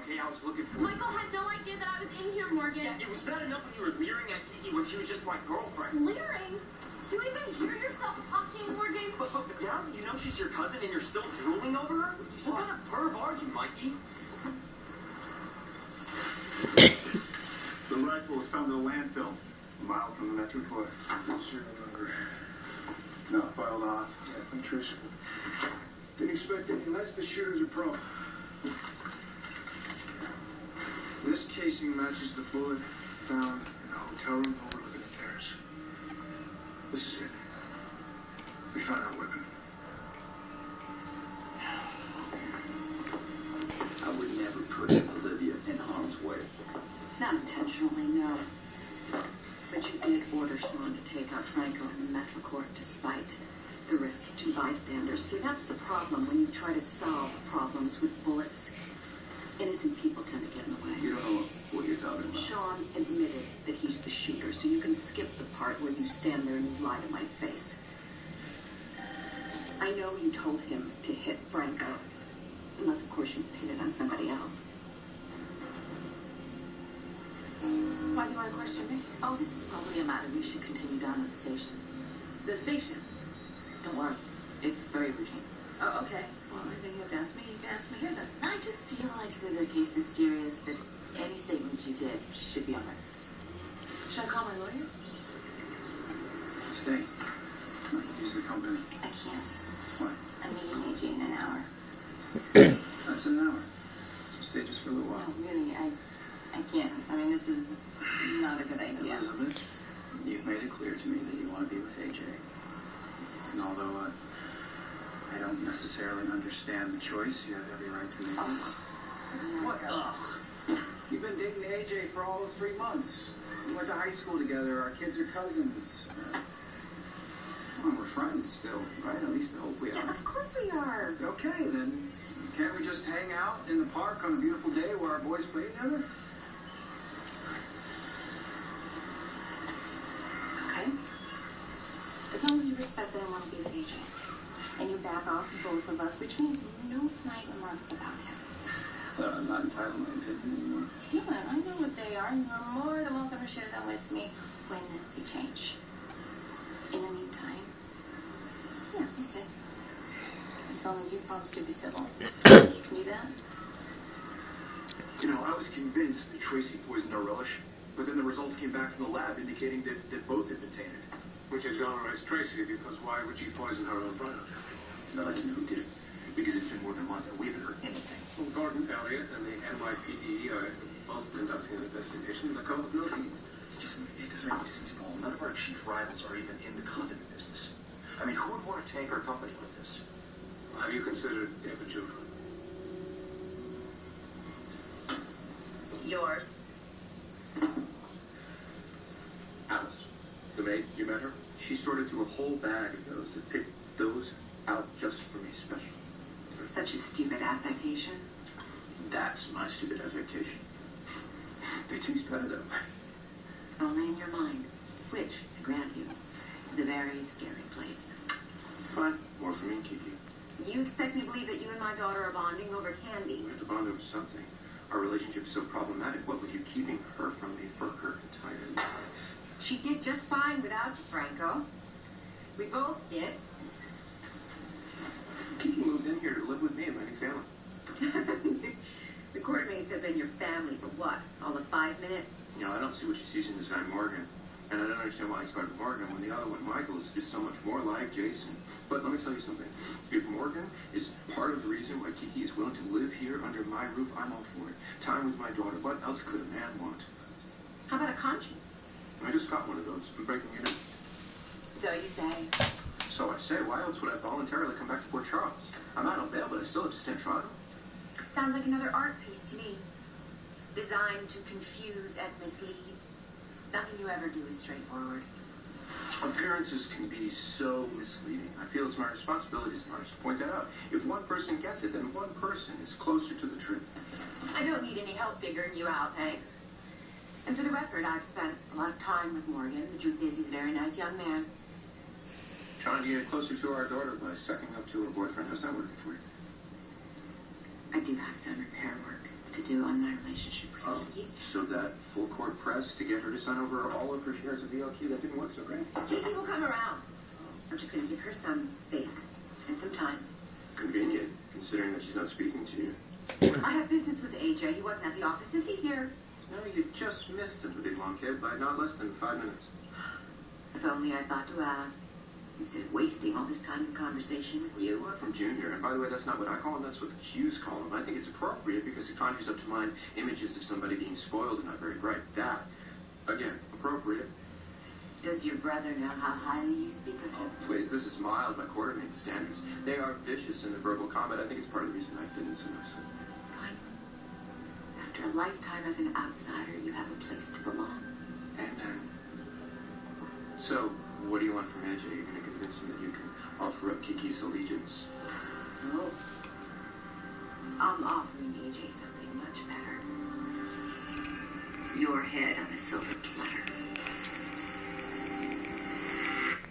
okay? I was looking for you. Michael had no idea that I was in here, Morgan. Yeah, it was bad enough when you were leering at Kiki when she was just my girlfriend. Leering? Do you even hear yourself talking, Morgan? But now you know she's your cousin and you're still drooling over her? What kind of perv are you, Mikey? The rifle was found in a landfill, a mile from the Metro Court. Serial number. No, filed off. Yeah, untraceable. Didn't expect any less. The shooters are pro. This casing matches the bullet found in a hotel room overlooking the terrace. This is it. We found our weapon. I would never put Olivia in harm's way. Not intentionally, no. But you did order Sean to take out Franco in the Metro Court despite the risk to bystanders. See, that's the problem when you try to solve problems with bullets. Innocent people tend to get in the way. You don't know what you're talking about. Sean admitted that he's the shooter, so you can skip the part where you stand there and you lie to my face. I know you told him to hit Franco, unless, of course, you pinned it on somebody else. Why do you want to question me? Oh, this is probably a matter we should continue down at the station. The station? Don't worry, it's very routine. Oh, okay. Well, anything you have to ask me, you can ask me here then. I just feel like the case is serious, that any statement you give should be on record. Should I call my lawyer? Stay. No, use the company. I can't. Why? I'm meeting AJ in an hour. That's in an hour. So stay just for a little while. No, really, I can't. I mean, this is not a good idea. Elizabeth, you've made it clear to me that you want to be with AJ. And although I don't necessarily understand the choice, you have every right to make it. What? Ugh. You've been dating AJ for all of 3 months. We went to high school together. Our kids are cousins. Well, we're friends still, right? At least I hope we are. Yeah, of course we are. Okay, then can't we just hang out in the park on a beautiful day where our boys play together? Okay. As long as you respect that I want to be with AJ. And you back off both of us, which means no snide remarks about him. I'm not entitled to my opinion anymore. No, I know what they are, and you're more than welcome to share them with me when they change. In the meantime, yeah, listen. As long as you promise to be civil, you can do that. You know, I was convinced that Tracy poisoned our relish, but then the results came back from the lab indicating that both had been tainted. Which exonerates Tracy, because why would she poison her own product? I'd like to know who did it, because it's been more than a month and we haven't heard anything. Well, Gordon Elliott and the NYPD are both conducting an investigation and they're come with no leads. It doesn't make any sense at all. None of our chief rivals are even in the condiment business. I mean, who would want to tank our company with this? Have you considered Eva Judah? Yours. Alice, the maid, you met her? She sorted through a whole bag of those and picked those out just for me special. Such a stupid affectation. That's my stupid affectation. They taste better though. Only in your mind, which, I grant you, is a very scary place. Fine, more for me and Kiki. You expect me to believe that you and my daughter are bonding over candy? We have to bond over something. Our relationship is so problematic. What with you keeping her from me for her entire life? She did just fine without you, Franco. We both did. Kiki moved in here to live with me and my new family. The Quartermains have been your family for what? All of 5 minutes? You know, I don't see what she sees in this guy Morgan. And I don't understand why he started Morgan when the other one, Michael, is just so much more like Jason. But let me tell you something. If Morgan is part of the reason why Kiki is willing to live here under my roof, I'm all for it. Time with my daughter. What else could a man want? How about a conscience? I just got one of those. I'm breaking it in. So you say? So I say, why else would I voluntarily come back to Port Charles? I'm out on bail, but I still have to stand trial. Sounds like another art piece to me. Designed to confuse and mislead. Nothing you ever do is straightforward. Appearances can be so misleading. I feel it's my responsibility as an artist to point that out. If one person gets it, then one person is closer to the truth. I don't need any help figuring you out, thanks. And for the record, I've spent a lot of time with Morgan. The truth is, he's a very nice young man. Trying to get closer to our daughter by sucking up to her boyfriend. How's that working for you? I do have some repair work to do on my relationship with Oh, Kiki. so that full court press to get her to sign over all of her shares of VLQ, that didn't work so great? Kiki will come around. I'm just going to give her some space and some time. Convenient, considering that she's not speaking to you. I have business with AJ. He wasn't at the office. Is he here? No, you just missed him, the big long kid, by not less than 5 minutes. If only I thought to ask, instead of wasting all this time in conversation with you. You are from Junior, and by the way, that's not what I call him, that's what the Qs call him. I think it's appropriate because it conjures up to mind images of somebody being spoiled and not very bright. That, again, appropriate. Does your brother know how highly you speak of him? Please, this is mild by coordinate standards. They are vicious in their verbal combat. I think it's part of the reason I fit in so nicely. Fine. After a lifetime as an outsider, you have a place to belong. Amen. So, what do you want from AJ? You're going to convince him that you can offer up Kiki's allegiance? No. I'm offering AJ something much better. Your head on a silver platter.